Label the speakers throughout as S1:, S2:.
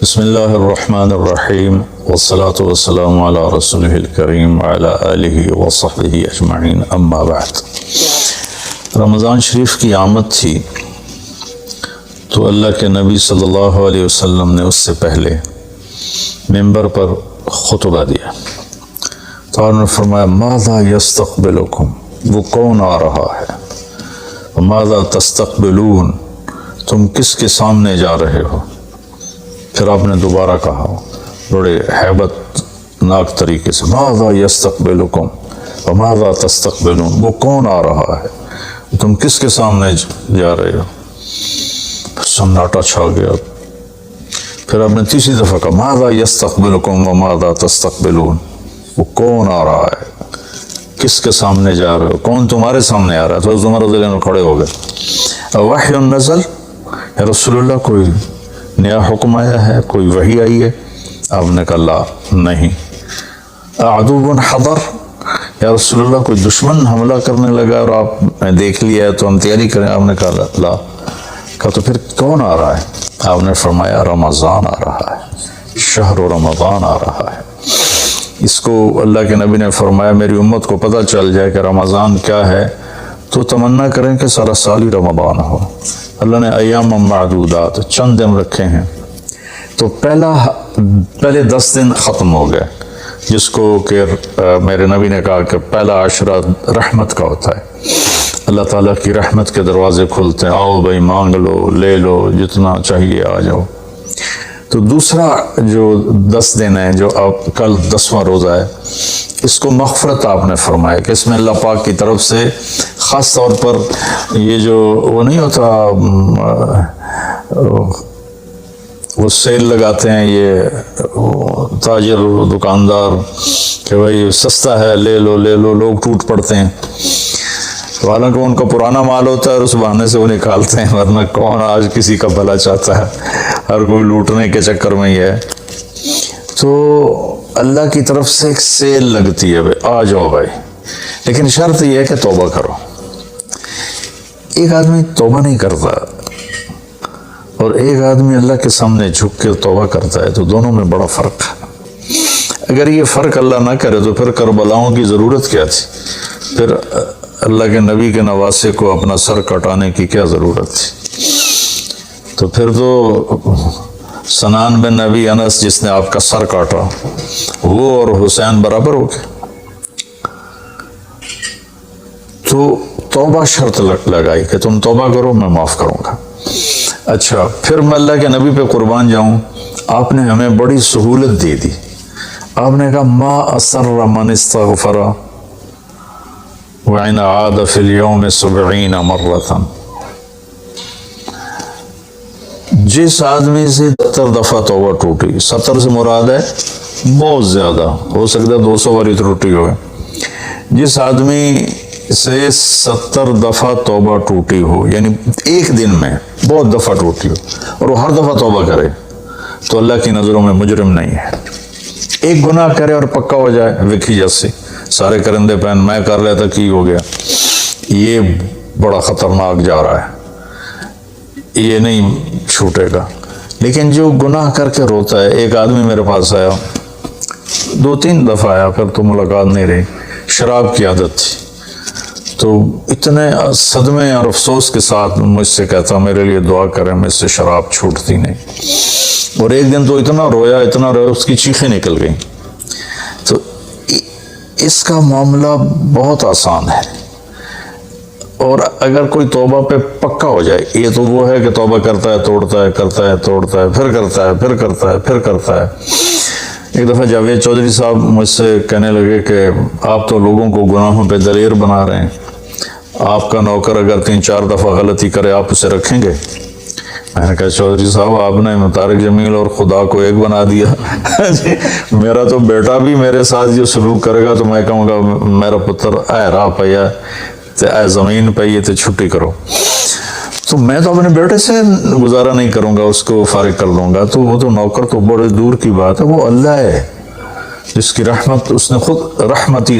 S1: بسم اللہ الرحمن الرحیم والصلاة والسلام علی رسولہ الکریم وعلی آلہ وصحبہ اجمعین اما بعد۔ رمضان شریف کی آمد تھی تو اللہ کے نبی صلی اللہ علیہ وسلم نے اس سے پہلے ممبر پر خطبہ دیا تو آپ نے فرمایا ماذا یستقبلکم، وہ کون آ رہا ہے، ماذا تستقبلون، تم کس کے سامنے جا رہے ہو۔ پھر آپ نے دوبارہ کہا بڑے ہیبت ناک طریقے سے ماذا یستقبلکم وماذا تستقبلون، وہ کون آ رہا ہے، تم کس کے سامنے جا رہے ہو۔ سناٹا چھا گیا۔ پھر آپ نے تیسری دفعہ کہا ماذا یستقبلکم وماذا تستقبلون، وہ کون آ رہا ہے، کس کے سامنے جا رہے ہو، کون تمہارے سامنے آ رہا ہے۔ تو حضرت عمر رضی اللہ عنہ کھڑے ہو گئے، وحی نزل، یا رسول اللہ کوئی نیا حکم آیا ہے، کوئی وحی آئی ہے۔ آپ نے کہا لا، نہیں۔ عدو حضر، یا رسول اللہ کوئی دشمن حملہ کرنے لگا اور آپ نے دیکھ لیا ہے تو ہم تیاری کریں۔ آپ نے کہا لا۔ کہا تو پھر کون آ رہا ہے؟ آپ نے فرمایا رمضان آ رہا ہے، شہر رمضان آ رہا ہے۔ اس کو اللہ کے نبی نے فرمایا میری امت کو پتہ چل جائے کہ رمضان کیا ہے تو تمنا کریں کہ سارا سال ہی رمضان ہو۔ اللہ نے ایام معدودات، چند دن رکھے ہیں، تو پہلے 10 دن ختم ہو گئے، جس کو کہ میرے نبی نے کہا کہ پہلا عشرہ رحمت کا ہوتا ہے، اللہ تعالیٰ کی رحمت کے دروازے کھلتے ہیں، آؤ بھائی مانگ لو، لے لو، جتنا چاہیے آ جاؤ۔ تو دوسرا جو 10 دن ہے، جو اب کل 10واں روزہ ہے، اس کو مغفرت آپ نے فرمایا کہ اس میں اللہ پاک کی طرف سے خاص طور پر یہ جو وہ نہیں ہوتا، وہ سیل لگاتے ہیں یہ تاجر دکاندار کہ بھائی سستا ہے، لے لو لے لو، لوگ ٹوٹ پڑتے ہیں، حالانکہ ان کا پرانا مال ہوتا ہے اور اس بہانے سے وہ نکالتے ہیں، ورنہ کون آج کسی کا بھلا چاہتا ہے، ہر کوئی لوٹنے کے چکر میں ہی ہے۔ تو اللہ کی طرف سے ایک سیل لگتی ہے، آ جاؤ بھائی، لیکن شرط یہ ہے کہ توبہ کرو۔ ایک آدمی توبہ نہیں کرتا اور ایک آدمی اللہ کے سامنے جھک کے توبہ کرتا ہے، تو دونوں میں بڑا فرق ہے۔ اگر یہ فرق اللہ نہ کرے تو پھر کربلاؤں کی ضرورت کیا تھی، پھر اللہ کے نبی کے نواسے کو اپنا سر کٹانے کی کیا ضرورت تھی۔ تو پھر تو سنان بن نبی انس جس نے آپ کا سر کاٹا، وہ اور حسین برابر ہو گئے۔ تو توبہ شرط لگائی کہ تم توبہ کرو، میں معاف کروں گا۔ اچھا، پھر میں اللہ کے نبی پہ قربان جاؤں، آپ نے ہمیں بڑی سہولت دے دی۔ آپ نے کہا ما اسر من استغفر وَإِنْ عَادَ فِي الْيَوْمِ 70 مرة، جس آدمی سے 70 دفعہ توبہ ٹوٹی، 70 سے مراد ہے بہت زیادہ، ہو سکتا ہے 200 باری ٹوٹی ہوئے، جس آدمی سے 70 دفعہ توبہ ٹوٹی ہو، یعنی ایک دن میں بہت دفعہ ٹوٹی ہو اور وہ ہر دفعہ توبہ کرے، تو اللہ کی نظروں میں مجرم نہیں ہے۔ ایک گناہ کرے اور پکا ہو جائے، وکی جیسے سارے کرندے پہن میں کر رہا تھا کی ہو گیا، یہ بڑا خطرناک جا رہا ہے، یہ نہیں چھوٹے گا۔ لیکن جو گناہ کر کے روتا ہے، ایک آدمی میرے پاس آیا، 2-3 دفعہ آیا، پھر تو ملاقات نہیں رہی، شراب کی عادت تھی، تو اتنے صدمے اور افسوس کے ساتھ مجھ سے کہتا میرے لیے دعا کریں، مجھ سے شراب چھوٹتی نہیں، اور ایک دن تو اتنا رویا اس کی چیخیں نکل گئیں۔ تو اس کا معاملہ بہت آسان ہے، اور اگر کوئی توبہ پہ پکا ہو جائے، یہ تو وہ ہے کہ توبہ کرتا ہے، توڑتا ہے، کرتا ہے، توڑتا ہے، پھر کرتا ہے، پھر کرتا ہے، پھر کرتا ہے۔ ایک دفعہ جاوید چودھری صاحب مجھ سے کہنے لگے کہ آپ تو لوگوں کو گناہوں پہ دلیر بنا رہے ہیں، آپ کا نوکر اگر 3-4 دفعہ غلطی کرے آپ اسے رکھیں گے؟ میں نے کہا چودھری صاحب آپ نے طارق جمیل اور خدا کو ایک بنا دیا، میرا تو بیٹا بھی میرے ساتھ جو سلوک کرے گا تو میں کہوں گا میرا پتر اے راہ پیا اے زمین پہ، یہ تو چھٹی کرو، تو میں تو اپنے بیٹے سے گزارا نہیں کروں گا، اس کو فارغ کر دوں گا۔ تو وہ تو نوکر تو بڑے دور کی بات ہے، وہ اللہ ہے جس کی رحمت، اس نے خود رحمتی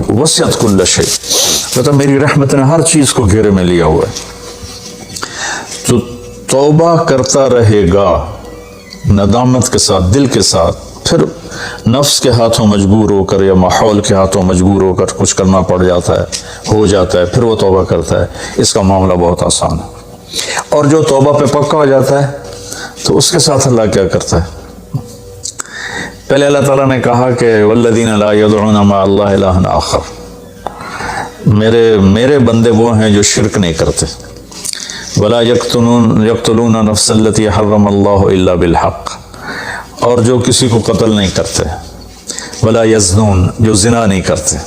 S1: وسعت کل شیء، مطلب میری رحمت نے ہر چیز کو گھیرے میں لیا ہوا ہے۔ تو توبہ کرتا رہے گا ندامت کے ساتھ، دل کے ساتھ، پھر نفس کے ہاتھوں مجبور ہو کر یا ماحول کے ہاتھوں مجبور ہو کر کچھ کرنا پڑ جاتا ہے، ہو جاتا ہے، پھر وہ توبہ کرتا ہے، اس کا معاملہ بہت آسان ہے۔ اور جو توبہ پہ پکا ہو جاتا ہے تو اس کے ساتھ اللہ کیا کرتا ہے؟ پہلے اللہ تعالیٰ نے کہا کہ والذین لا یدعون مع اللہ الہا آخر، میرے بندے وہ ہیں جو شرک نہیں کرتے، ولا یقتلون نفس التی حرم اللہ الا بالحق، اور جو کسی کو قتل نہیں کرتے، ولا یزنون، جو زنا نہیں کرتے،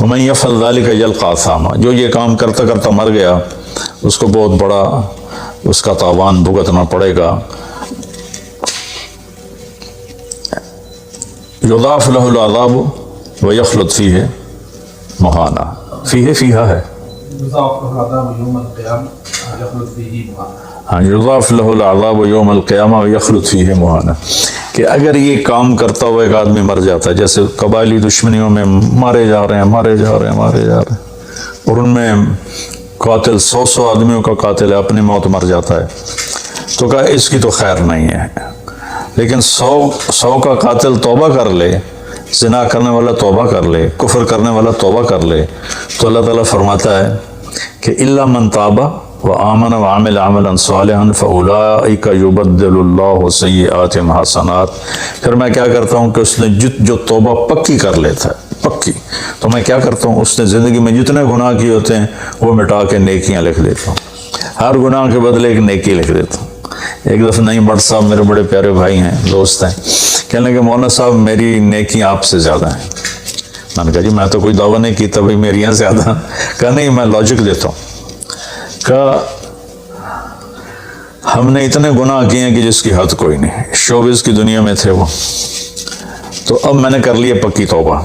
S1: ومن یفعل ذلک یلقى اثاما، جو یہ کام کرتا کرتا مر گیا اس کو بہت بڑا اس کا تاوان بھگتنا پڑے گا۔ یضاعف له العذاب ویخلد فیہ مہانا، فیہا ہے، ہاں، یضاعف له العذاب یوم القیامہ ویخلد فیہ مہانا، کہ اگر یہ کام کرتا ہوا ایک آدمی مر جاتا ہے، جیسے قبائلی دشمنیوں میں مارے جا رہے ہیں، اور ان میں قاتل 100 آدمیوں کا قاتل ہے، اپنی موت مر جاتا ہے، تو کہا اس کی تو خیر نہیں ہے، لیکن 100 کا قاتل توبہ کر لے، زنا کرنے والا توبہ کر لے، کفر کرنے والا توبہ کر لے، تو اللہ تعالیٰ فرماتا ہے کہ الا من تاب وآمن وعمل عملا صالحا فاولئک یبدل اللہ سیئاتہم حسنات، پھر میں کیا کرتا ہوں کہ اس نے جو توبہ پکی کر لیتا ہے، پکی، تو میں کیا کرتا ہوں، اس نے زندگی میں جتنے گناہ کیے ہوتے ہیں وہ مٹا کے نیکیاں لکھ دیتا ہوں، ہر گناہ کے بدلے ایک نیکی لکھ دیتا ہوں۔ ایک دفعہ نہیں بٹ صاحب میرے بڑے پیارے بھائی ہیں، دوست ہیں، کہنے کہ مولانا صاحب میری نیکیاں آپ سے زیادہ ہیں۔ میں نے کہا جی میں تو کوئی دعویٰ نہیں کیتا بھائی میریاں زیادہ، کہا نہیں میں لاجک دیتا ہوں، کہا ہم نے اتنے گناہ کیے ہیں کہ جس کی حد کوئی نہیں، شوبز کی دنیا میں تھے وہ، تو اب میں نے کر لی پکی توبہ،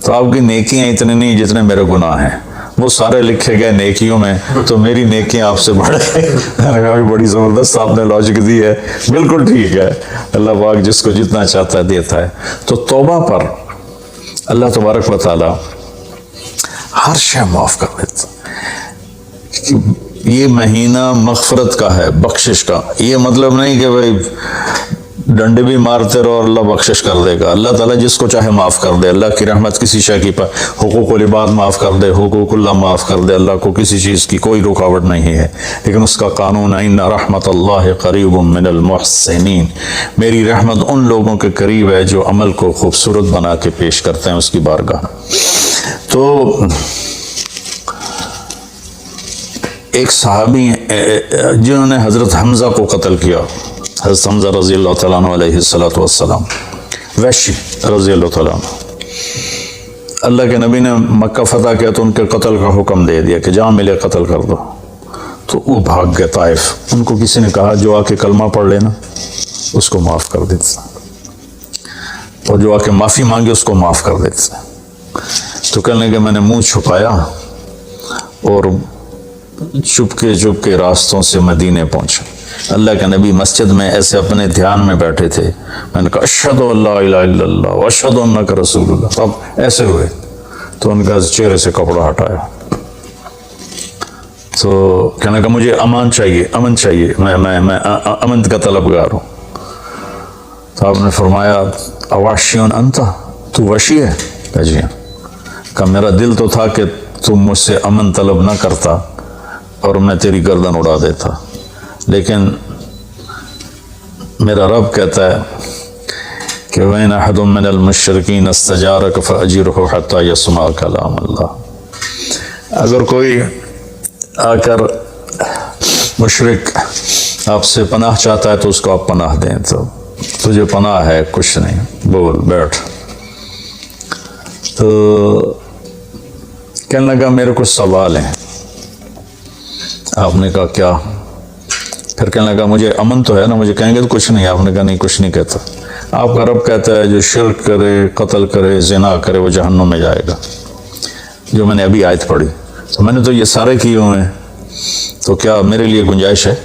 S1: تو آپ کی نیکیاں اتنے نہیں جتنے میرے گناہ ہیں، وہ سارے لکھے گئے نیکیوں میں، تو میری نیکیاں آپ سے بڑھ گئی۔ میں نے کہا بڑی زبردست آپ نے لاجک دی ہے، بالکل ٹھیک ہے، اللہ پاک جس کو جتنا چاہتا ہے دیتا ہے۔ تو توبہ پر اللہ تبارک و تعالی ہر شے معاف کر دیتا۔ یہ مہینہ مغفرت کا ہے، بخشش کا، یہ مطلب نہیں کہ بھائی ڈنڈے بھی مارتے رہو اور اللہ بخشش کر دے گا، اللہ تعالیٰ جس کو چاہے معاف کر دے، اللہ کی رحمت کسی شے کی حقوق العباد معاف کر دے، حقوق اللہ معاف کر دے، اللہ کو کسی چیز کی کوئی رکاوٹ نہیں ہے، لیکن اس کا قانون ہے ان رحمت اللہ قریب من المحسنین، میری رحمت ان لوگوں کے قریب ہے جو عمل کو خوبصورت بنا کے پیش کرتے ہیں اس کی بارگاہ۔ تو ایک صحابی جنہوں نے حضرت حمزہ کو قتل کیا، حضرت حمزہ رضی اللہ تعالیٰ عنہ علیہ السلام، وحشی رضی اللہ تعالیٰ عنہ، اللہ کے نبی نے مکہ فتح کیا تو ان کے قتل کا حکم دے دیا کہ جہاں ملے قتل کر دو، تو وہ بھاگ گئے طائف۔ ان کو کسی نے کہا جو آ کے کلمہ پڑھ لینا اس کو معاف کر دیتا، اور جو آ کے معافی مانگے اس کو معاف کر دیتا۔ تو کہنے لگے میں نے منہ چھپایا اور چپ کے راستوں سے مدینے پہنچا، اللہ کے نبی مسجد میں ایسے اپنے دھیان میں بیٹھے تھے، میں نے کہا اشہد ان لا الہ الا اللہ واشہد انک رسول اللہ، تب ایسے ہوئے تو ان کا چہرے سے کپڑا ہٹایا، تو کہنے کا مجھے امن چاہیے، میں امن کا طلبگار ہوں۔ تو آپ نے فرمایا اواشیون انت، تو وشی ہے؟ کہا جی ہاں۔ کہا میرا دل تو تھا کہ تم مجھ سے امن طلب نہ کرتا اور میں تیری گردن اڑا دیتا، لیکن میرا رب کہتا ہے کہ وَإِنْ أَحَدٌ مِّنَ الْمُشْرِكِينَ اسْتَجَارَكَ فَأَجِرْهُ حَتَّى يَسْمَعَ كَلَامَ اللَّهِ، اگر کوئی آ کر مشرک آپ سے پناہ چاہتا ہے تو اس کو آپ پناہ دیں، تو تجھے پناہ ہے، کچھ نہیں، بول بیٹھ۔ تو کہنے لگا میرے کچھ سوال ہیں۔ آپ نے کہا کیا؟ پھر کہنے لگا مجھے امن تو ہے نا، مجھے کہیں گے تو کچھ نہیں؟ آپ نے کہا نہیں کچھ نہیں کہتا، آپ کا رب کہتا ہے جو شرک کرے، قتل کرے، زنا کرے وہ جہنم میں جائے گا، جو میں نے ابھی آیت پڑھی۔ تو میں نے تو یہ سارے کیے ہوئے ہیں، تو کیا میرے لیے گنجائش ہے؟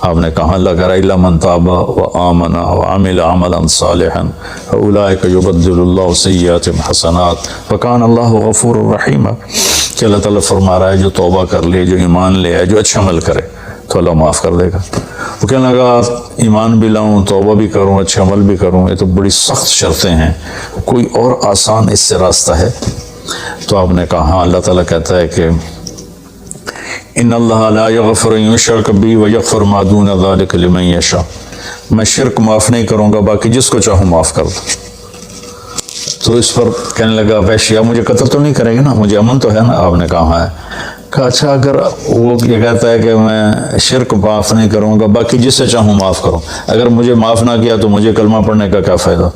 S1: آپ نے کہا اللہ کہہ رہا الا من تاب وآمن وعمل عملا صالحا فاولئک یبدل اللہ سیئاتہم حسنات وکان اللہ غفور رحیم، کہ اللہ تعالیٰ فرما رہا ہے جو توبہ کر لے، جو ایمان لے آئے، جو اچھا عمل کرے تو اللہ معاف کر دے گا۔ وہ کہنے لگا ایمان بھی لاؤں، توبہ بھی کروں، اچھے عمل بھی کروں، یہ تو بڑی سخت شرطیں ہیں، کوئی اور آسان اس سے راستہ ہے؟ تو آپ نے کہا ہاں، اللہ تعالیٰ کہتا ہے کہ ان اللہ لا یغفر ان یشرک بی ویغفر ما دون ذلک لمن یشاء، میں شرک معاف نہیں کروں گا، باقی جس کو چاہوں معاف کر دوں۔ تو اس پر کہنے لگا وحشی آپ مجھے قتل تو نہیں کریں گے نا، مجھے امن تو ہے نا؟ آپ نے کہا ہے۔ کہا اچھا اگر وہ یہ کہتا ہے کہ میں شرک معاف نہیں کروں گا، باقی جس سے چاہوں معاف کروں، اگر مجھے معاف نہ کیا تو مجھے کلمہ پڑھنے کا کیا فائدہ؟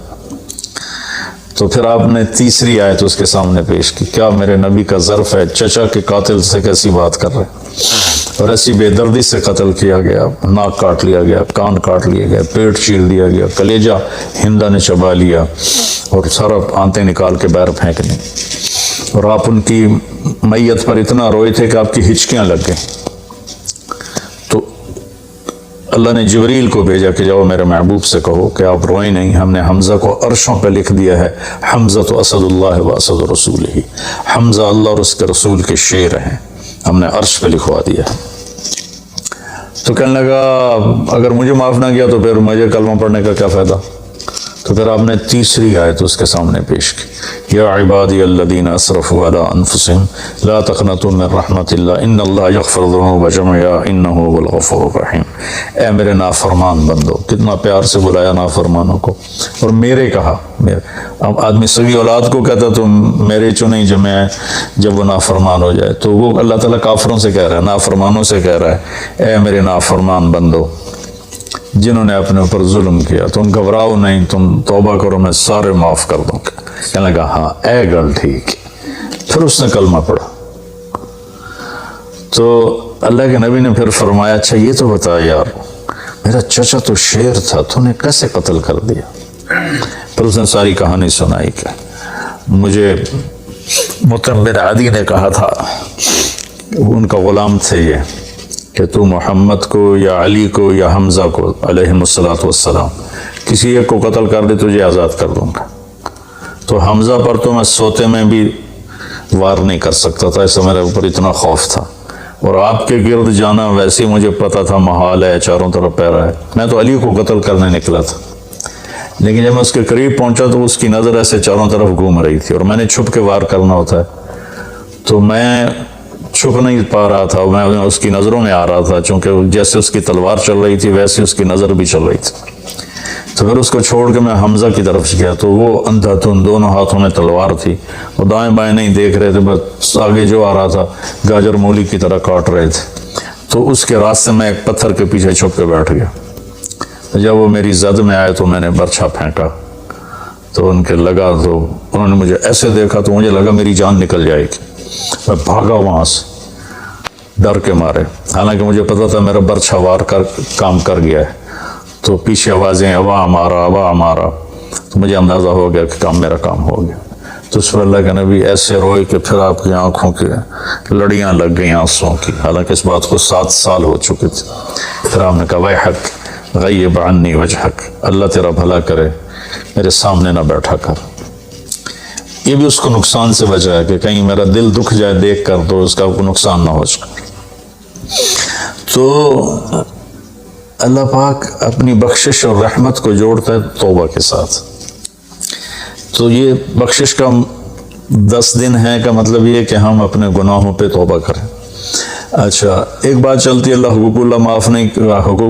S1: تو پھر آپ نے تیسری آیت اس کے سامنے پیش کی، کیا میرے نبی کا ظرف ہے چچا کے قاتل سے کیسی بات کر رہے ہیں؟ اور ایسی بے دردی سے قتل کیا گیا، ناک کاٹ لیا گیا، کان کاٹ لیا گیا، پیٹ چیر دیا گیا، کلیجہ ہندا نے چبا لیا اور سارا آنتیں نکال کے باہر پھینک لیں، اور آپ ان کی میت پر اتنا روئے تھے کہ آپ کی ہچکیاں لگ گئیں۔ تو اللہ نے جبریل کو بھیجا کہ جاؤ میرے محبوب سے کہو کہ آپ روئیں نہیں، ہم نے حمزہ کو عرشوں پہ لکھ دیا ہے، حمزہ تو اسد اللہ و اسد رسول ہی، حمزہ اللہ اور اس کے رسول کے شیر ہیں، ہم نے عرش پہ لکھوا دیا ہے۔ تو کہنے لگا اگر مجھے معاف نہ کیا تو پھر مجھے کلمہ پڑھنے کا کیا فائدہ؟ تو پھر آپ نے تیسری آیت اس کے سامنے پیش کی، یا عبادی الذین اسرفوا علی انفسہم لا تقنطوا من رحمت اللہ ان اللہ یغفر الذنوب جميعا انہ هو الغفور الرحیم۔ اے میرے نافرمان بندو، کتنا پیار سے بلایا نافرمانوں کو، اور میرے کہا، اب آدمی سگی اولاد کو کہتا تو میرے چنے جمع، جب وہ نافرمان ہو جائے تو وہ اللہ تعالیٰ کافروں سے کہہ رہا ہے، نافرمانوں سے کہہ رہا ہے اے میرے نافرمان بندو جنہوں نے اپنے اوپر ظلم کیا، تم گھبراؤ نہیں، تم توبہ کرو، میں سارے معاف کر دوں گا۔ کہنے لگا ہاں اے گل ٹھیک۔ پھر اس نے کلمہ پڑھا تو اللہ کے نبی نے پھر فرمایا اچھا یہ تو بتا یار، میرا چچا تو شیر تھا، تو نے کیسے قتل کر دیا؟ پھر اس نے ساری کہانی سنائی کہ مجھے مطعم بن عدی نے کہا تھا، ان کا غلام تھے یہ، کہ تو محمد کو یا علی کو یا حمزہ کو علیہم السلام کسی ایک کو قتل کر دے تجھے آزاد کر دوں گا۔ تو حمزہ پر تو میں سوتے میں بھی وار نہیں کر سکتا تھا، اس سے میرے اوپر اتنا خوف تھا، اور آپ کے گرد جانا ویسے ہی مجھے پتا تھا محال ہے، چاروں طرف پیرا ہے، میں تو علی کو قتل کرنے نکلا تھا، لیکن جب میں اس کے قریب پہنچا تو اس کی نظر ایسے چاروں طرف گھوم رہی تھی، اور میں نے چھپ کے وار کرنا ہوتا ہے، تو میں چھپ نہیں پا رہا تھا، میں اس کی نظروں میں آ رہا تھا، چونکہ جیسے اس کی تلوار چل رہی تھی ویسے اس کی نظر بھی چل رہی تھی۔ تو پھر اس کو چھوڑ کے میں حمزہ کی طرف گیا تو وہ اندھا دھند، دونوں ہاتھوں میں تلوار تھی، وہ دائیں بائیں نہیں دیکھ رہے تھے، بس آگے جو آ رہا تھا گاجر مولی کی طرح کاٹ رہے تھے۔ تو اس کے راستے میں ایک پتھر کے پیچھے چھپ کے بیٹھ گیا۔ جب وہ میری زد میں آئے تو میں نے برچھا پھینکا تو ان کے لگا، تو انہوں نے مجھے ایسے دیکھا تو مجھے لگا میری جان نکل جائے گی، میں بھاگا وہاں سے ڈر کے مارے، حالانکہ مجھے پتا تھا میرا برچھا وار کر کام کر گیا ہے۔ تو پیچھے آوازیں ابا ہمارا ابا ہمارا، تو مجھے اندازہ ہو گیا کہ میرا کام ہو گیا۔ تو اس پر اللہ کے نبی ایسے روئے کہ پھر آپ کی آنکھوں کے لڑیاں لگ گئیں آنسوں کی، حالانکہ اس بات کو 7 سال ہو چکے تھے۔ پھر آپ نے کہا ویحک غیب عنی وجہک، اللہ تیرا بھلا کرے میرے سامنے نہ بیٹھا کر۔ یہ بھی اس کو نقصان سے بچایا کہ کہیں میرا دل دکھ جائے دیکھ کر تو اس کا کوئی نقصان نہ ہو جائے۔ تو اللہ پاک اپنی بخشش اور رحمت کو جوڑتا ہے توبہ کے ساتھ۔ تو یہ بخشش کا 10 دن ہے کا مطلب یہ کہ ہم اپنے گناہوں پہ توبہ کریں۔ اچھا ایک بات چلتی ہے، اللہ حقوق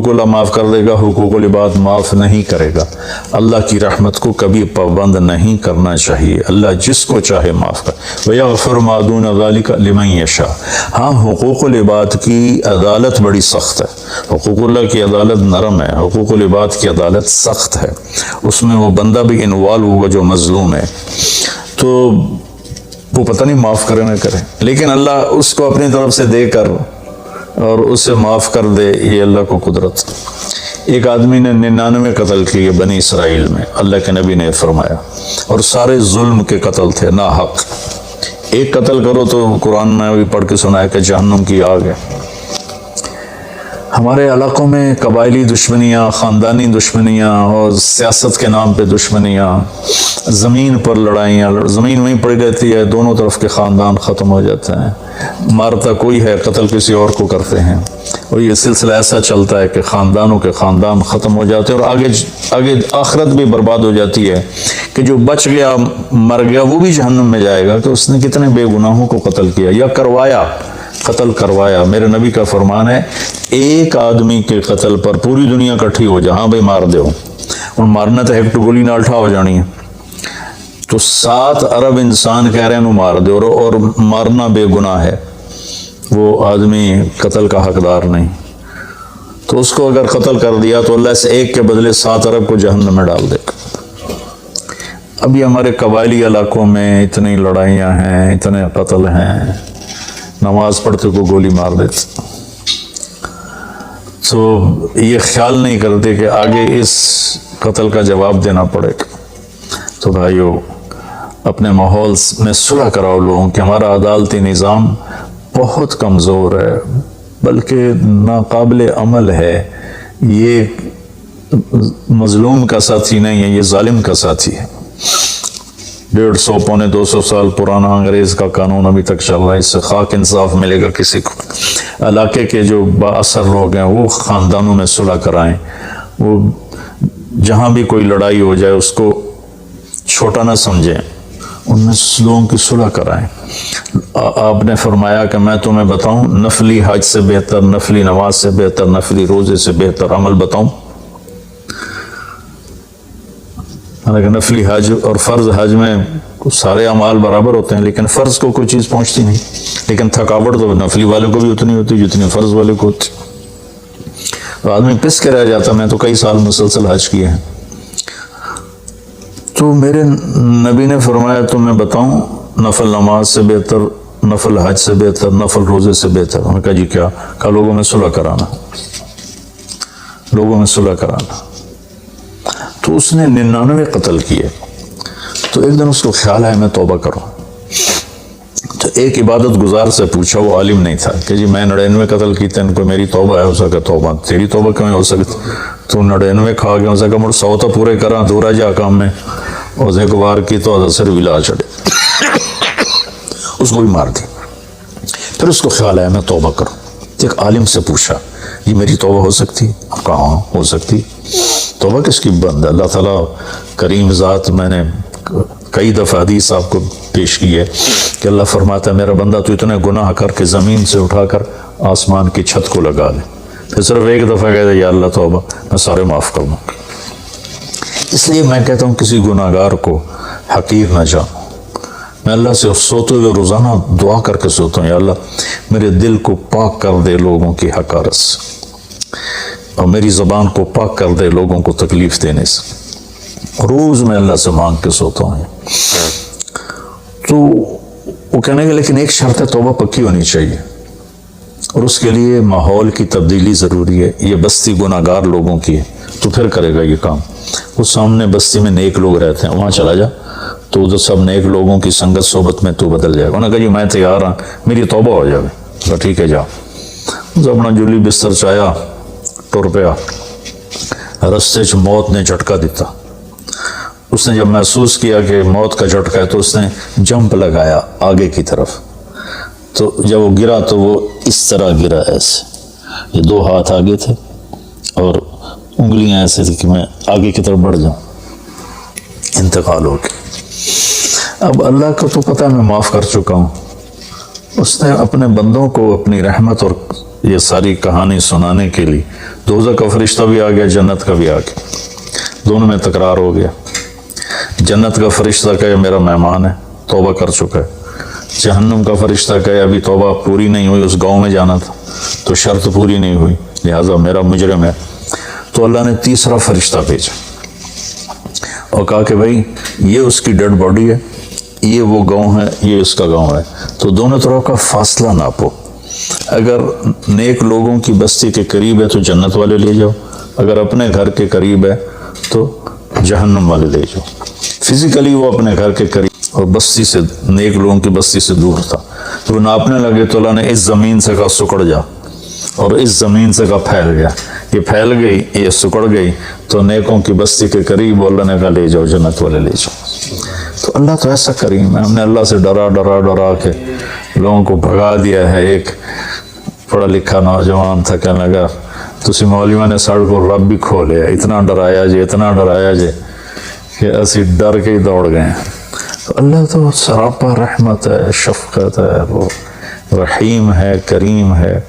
S1: اللہ معاف کر دے گا، حقوق العباد معاف نہیں کرے گا۔ اللہ کی رحمت کو کبھی پابند نہیں کرنا چاہیے، اللہ جس کو چاہے معاف کر، وَيَغْفِرُ مَا دُونَ ذَلِكَ لِمَن يَشَاءُ۔ ہاں حقوق العباد کی عدالت بڑی سخت ہے، حقوق اللہ کی عدالت نرم ہے، حقوق العباد کی عدالت سخت ہے، اس میں وہ بندہ بھی انوالو ہوگا جو مظلوم ہے، تو وہ پتہ نہیں معاف کرے نہ کرے، لیکن اللہ اس کو اپنی طرف سے دے کر اور اسے معاف کر دے، یہ اللہ کو قدرت۔ ایک آدمی نے 99 قتل کیے بنی اسرائیل میں، اللہ کے نبی نے فرمایا، اور سارے ظلم کے قتل تھے، نا حق۔ ایک قتل کرو تو قرآن میں بھی پڑھ کے سنا ہے کہ جہنم کی آگ ہے۔ ہمارے علاقوں میں قبائلی دشمنیاں، خاندانی دشمنیاں اور سیاست کے نام پہ دشمنیاں، زمین پر لڑائیاں، زمین وہیں پڑی رہتی ہے، دونوں طرف کے خاندان ختم ہو جاتے ہیں، مارتا کوئی ہے، قتل کسی اور کو کرتے ہیں، اور یہ سلسلہ ایسا چلتا ہے کہ خاندانوں کے خاندان ختم ہو جاتے ہیں، اور آگے آخرت بھی برباد ہو جاتی ہے کہ جو بچ گیا مر گیا وہ بھی جہنم میں جائے گا کہ اس نے کتنے بے گناہوں کو قتل کیا یا قتل کروایا۔ میرے نبی کا فرمان ہے ایک آدمی کے قتل پر پوری دنیا کٹھی ہو جائے، ہاں بھائی مار دے، اور مارنا تو ایک گولی نال ٹھا ہو جانی ہے، تو 7 ارب انسان کہہ رہے ہیں انہوں مار دے، اور مارنا بے گناہ ہے، وہ آدمی قتل کا حقدار نہیں، تو اس کو اگر قتل کر دیا تو اللہ سے ایک کے بدلے 7 ارب کو جہنم میں ڈال دے گا۔ ابھی ہمارے قبائلی علاقوں میں اتنی لڑائیاں ہیں، اتنے قتل ہیں، نماز پڑھتے کو گولی مار دیتے، تو یہ خیال نہیں کرتے کہ آگے اس قتل کا جواب دینا پڑے گا۔ تو بھائیو، اپنے ماحول میں صلح کراؤ لوگوں کہ ہمارا عدالتی نظام بہت کمزور ہے، بلکہ ناقابل عمل ہے، یہ مظلوم کا ساتھی نہیں ہے، یہ ظالم کا ساتھی ہے۔ 150 پونے 200 سال پرانا انگریز کا قانون ابھی تک چل رہا ہے، اس سے خاک انصاف ملے گا کسی کو؟ علاقے کے جو با اثر لوگ ہیں وہ خاندانوں میں صلح کرائیں، وہ جہاں بھی کوئی لڑائی ہو جائے اس کو چھوٹا نہ سمجھیں، ان میں لوگوں کی صلح کرائیں۔ آپ نے فرمایا کہ میں تمہیں بتاؤں نفلی حج سے بہتر، نفلی نماز سے بہتر، نفلی روزے سے بہتر عمل بتاؤں؟ حالانکہ نفلی حج اور فرض حج میں سارے اعمال برابر ہوتے ہیں، لیکن فرض کو کوئی چیز پہنچتی نہیں، لیکن تھکاوٹ تو نفلی والے کو بھی اتنی ہوتی جتنی فرض والے کو ہوتی، تو آدمی پس کے رہ جاتا۔ میں تو کئی سال مسلسل حج کیے ہیں، تو میرے نبی نے فرمایا تمہیں بتاؤں نفل نماز سے بہتر، نفل حج سے بہتر، نفل روزے سے بہتر؟ انہوں نے کہا جی کیا؟ کہا لوگوں میں صلح کرانا، لوگوں میں صلح کرانا۔ تو اس نے 99 قتل کیے، تو ایک دن اس کو خیال آیا میں توبہ کروں، تو ایک عبادت گزار سے پوچھا، وہ عالم نہیں تھا، کہ جی میں 99 قتل کیتے ہیں، کوئی میری توبہ ہے؟ ہو سکا توبہ تیری توبہ کیوں ہو سکتی؟ تو 99 کھا گیا، ہو سکا مڑ 100 تو پورے کرا دورا جا کام میں، اور ایک بار کی تو اثر ولا چڑھے، اس کو بھی مار دی۔ پھر اس کو خیال آیا میں توبہ کروں، ایک عالم سے پوچھا یہ میری توبہ ہو سکتی؟ اب کہا ہاں ہو سکتی۔ توبہ کس کی بند ہے؟ اللہ تعالیٰ کریم ذات، میں نے کئی دفعہ حدیث آپ کو پیش کی ہے کہ اللہ فرماتا ہے میرا بندہ تو اتنے گناہ کر کے زمین سے اٹھا کر آسمان کی چھت کو لگا دے، پھر صرف ایک دفعہ کہہ دے یا اللہ توبہ، میں سارے معاف کر دوں۔ اس لیے میں کہتا ہوں کسی گناہ گار کو حقیر نہ جانو۔ میں اللہ سے سوتے ہوئے روزانہ دعا کر کے سوتا ہوں، یا اللہ میرے دل کو پاک کر دے لوگوں کی حقارت سے، اور میری زبان کو پاک کر دے لوگوں کو تکلیف دینے سے۔ روز میں اللہ سے مانگ کے سوتا ہوں۔ تو وہ کہنے گا لیکن ایک شرط ہے، توبہ پکی ہونی چاہیے، اور اس کے لیے ماحول کی تبدیلی ضروری ہے، یہ بستی گناہ گار لوگوں کی ہے، تو پھر کرے گا یہ کام۔ وہ سامنے بستی میں نیک لوگ رہتے ہیں، وہاں چلا جا، تو ادھر سب نیک لوگوں کی سنگت صحبت میں تو بدل جائے گا۔ انہوں نے کہا جی میں تیار ہوں، میری توبہ ہو جائے۔ کہا ٹھیک ہے جا۔ اپنا جولی بستر چایا، ٹر پیا، رستے چ موت نے جھٹکا دیتا۔ اس نے جب محسوس کیا کہ موت کا جھٹکا ہے تو اس نے جمپ لگایا آگے کی طرف، تو جب وہ گرا تو وہ اس طرح گرا، ایسے، یہ 2 ہاتھ آگے تھے اور انگلیاں ایسے تھی کہ میں آگے کی طرف بڑھ جاؤں، انتقال ہو گیا۔ اب اللہ کو تو پتہ میں معاف کر چکا ہوں، اس نے اپنے بندوں کو اپنی رحمت اور یہ ساری کہانی سنانے کے لیے دوزخ کا فرشتہ بھی آ گیا، جنت کا بھی آ گیا، دونوں میں تکرار ہو گیا۔ جنت کا فرشتہ کہے میرا مہمان ہے، توبہ کر چکا ہے۔ جہنم کا فرشتہ کہے ابھی توبہ پوری نہیں ہوئی، اس گاؤں میں جانا تھا تو شرط پوری نہیں ہوئی، لہٰذا میرا مجرم ہے۔ تو اللہ نے تیسرا فرشتہ بھیجا اور کہا کہ بھائی یہ اس کی ڈیڈ باڈی ہے، یہ وہ گاؤں ہے، یہ اس کا گاؤں ہے، تو دونوں طرف کا فاصلہ ناپو۔ اگر نیک لوگوں کی بستی کے قریب ہے تو جنت والے لے جاؤ، اگر اپنے گھر کے قریب ہے تو جہنم والے لے جاؤ۔ فزیکلی وہ اپنے گھر کے قریب اور بستی سے، نیک لوگوں کی بستی سے دور تھا، تو وہ ناپنے لگے تو اللہ نے اس زمین سے کہا سکڑ جا، اور اس زمین سے کا پھیل گیا، یہ پھیل گئی، یہ سکڑ گئی، تو نیکوں کی بستی کے قریب اللہ نے کہا لے جاؤ جنت والے لے جاؤ۔ تو اللہ تو ایسا کریم ہے، ہم نے اللہ سے ڈرا کے لوگوں کو بھگا دیا ہے۔ ایک پڑھا لکھا نوجوان تھا، کہنے لگا تسی مولویوں نے ساڑھ کو رب بھی کھولے، اتنا ڈرایا جے کہ اسی ڈر کے ہی دوڑ گئے۔ تو اللہ تو سراپا رحمت ہے، شفقت ہے، وہ رحیم ہے، کریم ہے،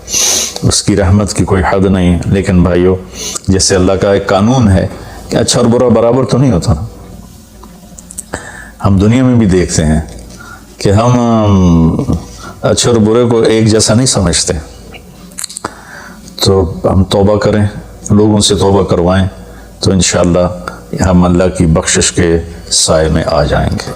S1: اس کی رحمت کی کوئی حد نہیں۔ لیکن بھائیو، جیسے اللہ کا ایک قانون ہے کہ اچھا اور برا برابر تو نہیں ہوتا نا۔ ہم دنیا میں بھی دیکھتے ہیں کہ ہم اچھے اور برے کو ایک جیسا نہیں سمجھتے، تو ہم توبہ کریں، لوگوں سے توبہ کروائیں، تو انشاءاللہ ہم اللہ کی بخشش کے سائے میں آ جائیں گے۔